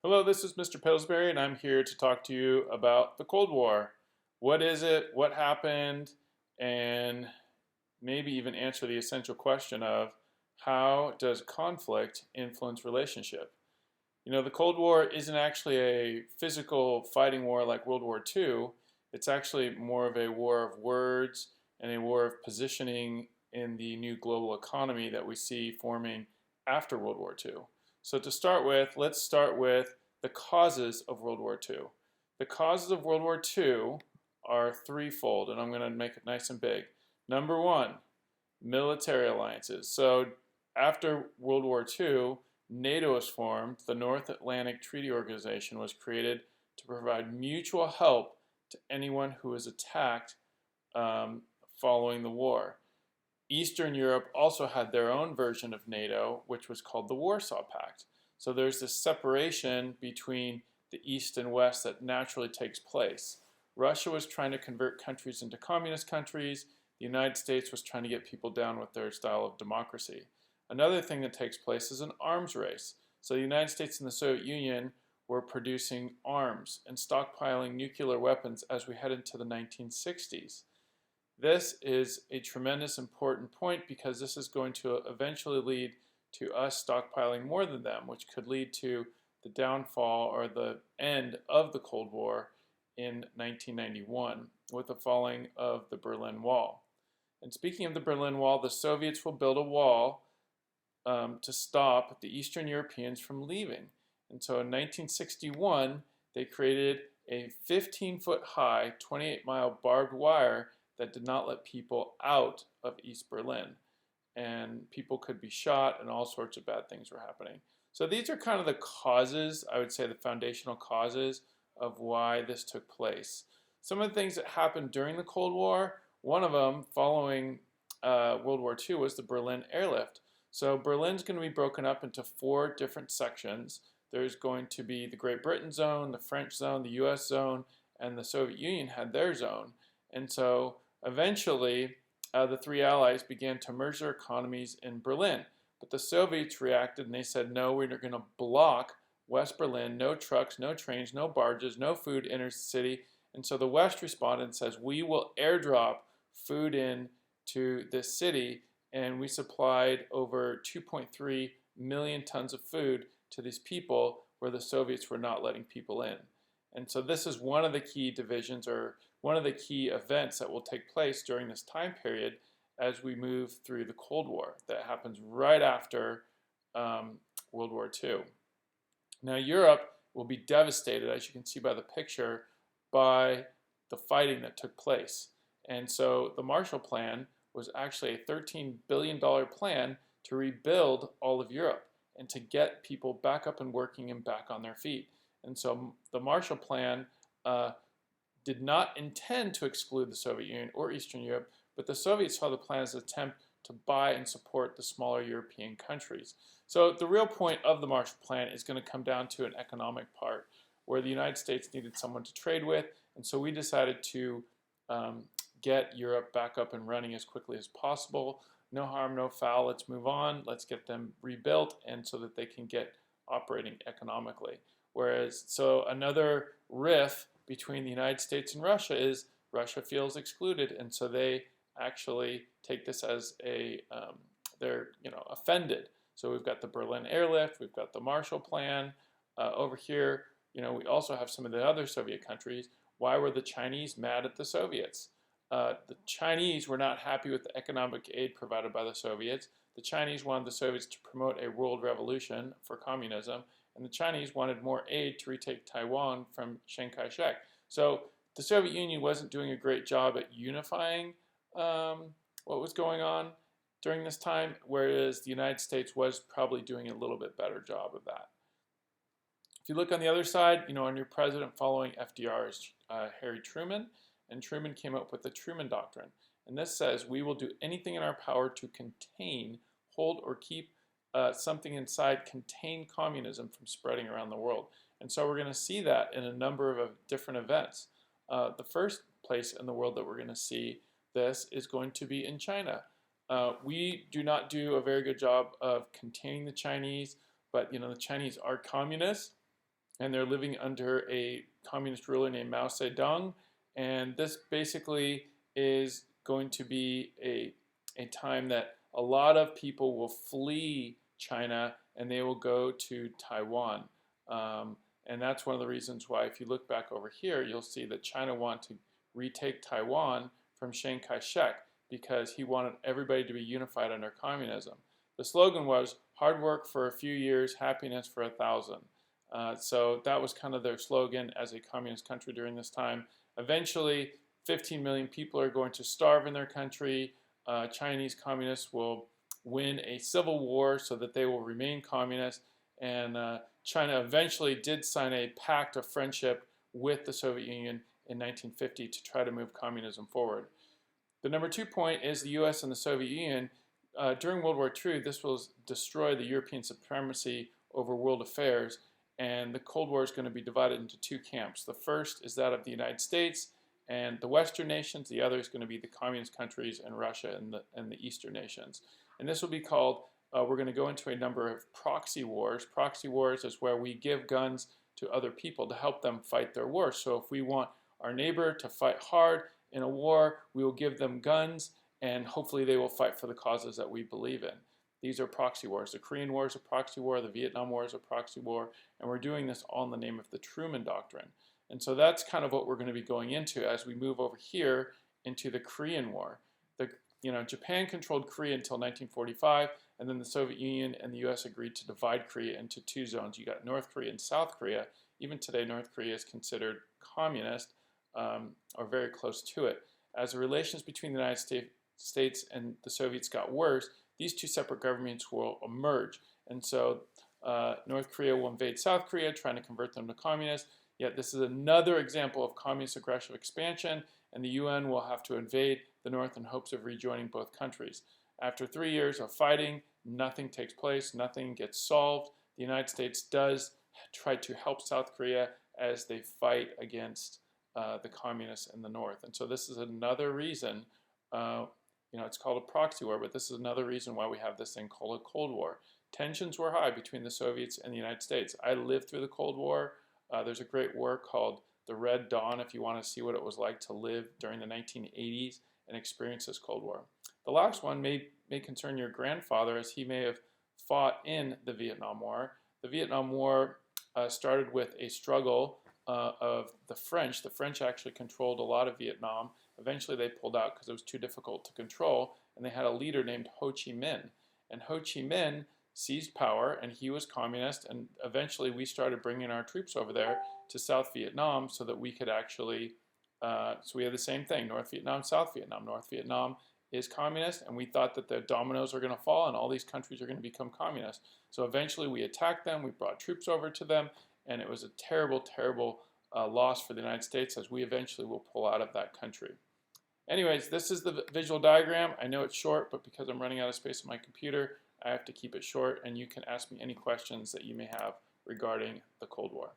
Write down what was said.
Hello, this is Mr. Pillsbury, and I'm here to talk to you about the Cold War. What is it? What happened? And maybe even answer the essential question of how does conflict influence relationship? The Cold War isn't actually a physical fighting war like World War II. It's actually more of a war of words and a war of positioning in the new global economy that we see forming after World War II. So to start with, let's start with the causes of World War II. The causes of World War II are threefold, and I'm going to make it nice and big. Number one, military alliances. So after World War II, NATO was formed. The North Atlantic Treaty Organization was created to provide mutual help to anyone who was attacked following the war. Eastern Europe also had their own version of NATO, which was called the Warsaw Pact. So there's this separation between the East and West that naturally takes place. Russia was trying to convert countries into communist countries. The United States was trying to get people down with their style of democracy. Another thing that takes place is an arms race. So the United States and the Soviet Union were producing arms and stockpiling nuclear weapons as we head into the 1960s. This is a tremendous important point because this is going to eventually lead to us stockpiling more than them, which could lead to the downfall or the end of the Cold War in 1991 with the falling of the Berlin Wall. And speaking of the Berlin Wall, the Soviets will build a wall to stop the Eastern Europeans from leaving. And so in 1961, they created a 15-foot high, 28-mile barbed wire that did not let people out of East Berlin. And people could be shot and all sorts of bad things were happening. So these are kind of the causes, I would say the foundational causes of why this took place. Some of the things that happened during the Cold War, one of them following World War II was the Berlin Airlift. So Berlin's going to be broken up into 4 different sections. There's going to be the Great Britain zone, the French zone, the US zone, and the Soviet Union had their zone. And so eventually, the 3 allies began to merge their economies in Berlin. But the Soviets reacted and they said, no, we're going to block West Berlin, no trucks, no trains, no barges, no food enters the city. And so the West responded and says, we will airdrop food in to this city. And we supplied over 2.3 million tons of food to these people where the Soviets were not letting people in. And so this is one of the key divisions or one of the key events that will take place during this time period as we move through the Cold War that happens right after World War II. Now Europe will be devastated, as you can see by the picture, by the fighting that took place. And so the Marshall Plan was actually a $13 billion plan to rebuild all of Europe and to get people back up and working and back on their feet. And so the Marshall Plan did not intend to exclude the Soviet Union or Eastern Europe, but the Soviets saw the plan as an attempt to buy and support the smaller European countries. So the real point of the Marshall Plan is going to come down to an economic part where the United States needed someone to trade with, and so we decided to get Europe back up and running as quickly as possible. No harm, no foul, let's move on, let's get them rebuilt and so that they can get operating economically. Whereas, so another riff between the United States and Russia is Russia feels excluded, and so they actually take this as they're offended. So we've got the Berlin Airlift, we've got the Marshall Plan. Over here, we also have some of the other Soviet countries. Why were the Chinese mad at the Soviets? The Chinese were not happy with the economic aid provided by the Soviets. The Chinese wanted the Soviets to promote a world revolution for communism, and the Chinese wanted more aid to retake Taiwan from Chiang Kai-shek. So the Soviet Union wasn't doing a great job at unifying what was going on during this time, whereas the United States was probably doing a little bit better job of that. If you look on the other side, our new president following FDR is Harry Truman, and Truman came up with the Truman Doctrine. And this says we will do anything in our power to contain, hold, or keep something inside, contain communism from spreading around the world. And so we're going to see that in a number of different events. The first place in the world that we're going to see this is going to be in China. We do not do a very good job of containing the Chinese, but the Chinese are communists. and they're living under a communist ruler named Mao Zedong. And this basically is going to be a time that a lot of people will flee China and they will go to Taiwan. And that's one of the reasons why, if you look back over here, you'll see that China wanted to retake Taiwan from Chiang Kai-shek because he wanted everybody to be unified under communism. The slogan was, hard work for a few years, happiness for 1,000. So that was kind of their slogan as a communist country during this time. Eventually, 15 million people are going to starve in their country. Chinese communists will win a civil war so that they will remain communist. And China eventually did sign a pact of friendship with the Soviet Union in 1950 to try to move communism forward. The number 2 point is the US and the Soviet Union. During World War II, this will destroy the European supremacy over world affairs, and the Cold War is going to be divided into 2 camps. The first is that of the United States and the Western nations. The other is going to be the communist countries and Russia and the Eastern nations. And this will be called, we're going to go into a number of proxy wars. Proxy wars is where we give guns to other people to help them fight their wars. So if we want our neighbor to fight hard in a war, we will give them guns, and hopefully they will fight for the causes that we believe in. These are proxy wars. The Korean War is a proxy war, the Vietnam War is a proxy war, and we're doing this all in the name of the Truman Doctrine. And so that's kind of what we're going to be going into as we move over here into the Korean War. Japan controlled Korea until 1945, and then the Soviet Union and the US agreed to divide Korea into 2 zones. You got North Korea and South Korea. Even today, North Korea is considered communist, or very close to it. As the relations between the United States and the Soviets got worse, these 2 separate governments will emerge. And so North Korea will invade South Korea, trying to convert them to communists. Yet this is another example of communist aggressive expansion, and the UN will have to invade the North in hopes of rejoining both countries. After 3 years of fighting, nothing takes place, nothing gets solved. The United States does try to help South Korea as they fight against the communists in the North. And so this is another reason, it's called a proxy war, but this is another reason why we have this thing called a Cold War. Tensions were high between the Soviets and the United States. I lived through the Cold War. There's a great work called The Red Dawn if you want to see what it was like to live during the 1980s and experience this Cold War. The last one may concern your grandfather, as he may have fought in the Vietnam War. The Vietnam War started with a struggle of the French. The French actually controlled a lot of Vietnam. Eventually they pulled out because it was too difficult to control, and they had a leader named Ho Chi Minh. And Ho Chi Minh seized power, and he was communist, and eventually we started bringing our troops over there to South Vietnam so that we could actually, so we had the same thing, North Vietnam, South Vietnam. North Vietnam is communist, and we thought that the dominoes are going to fall and all these countries are going to become communist. So eventually we attacked them, we brought troops over to them, and it was a terrible, terrible loss for the United States, as we eventually will pull out of that country. Anyways, this is the visual diagram. I know it's short, but because I'm running out of space on my computer, I have to keep it short, and you can ask me any questions that you may have regarding the Cold War.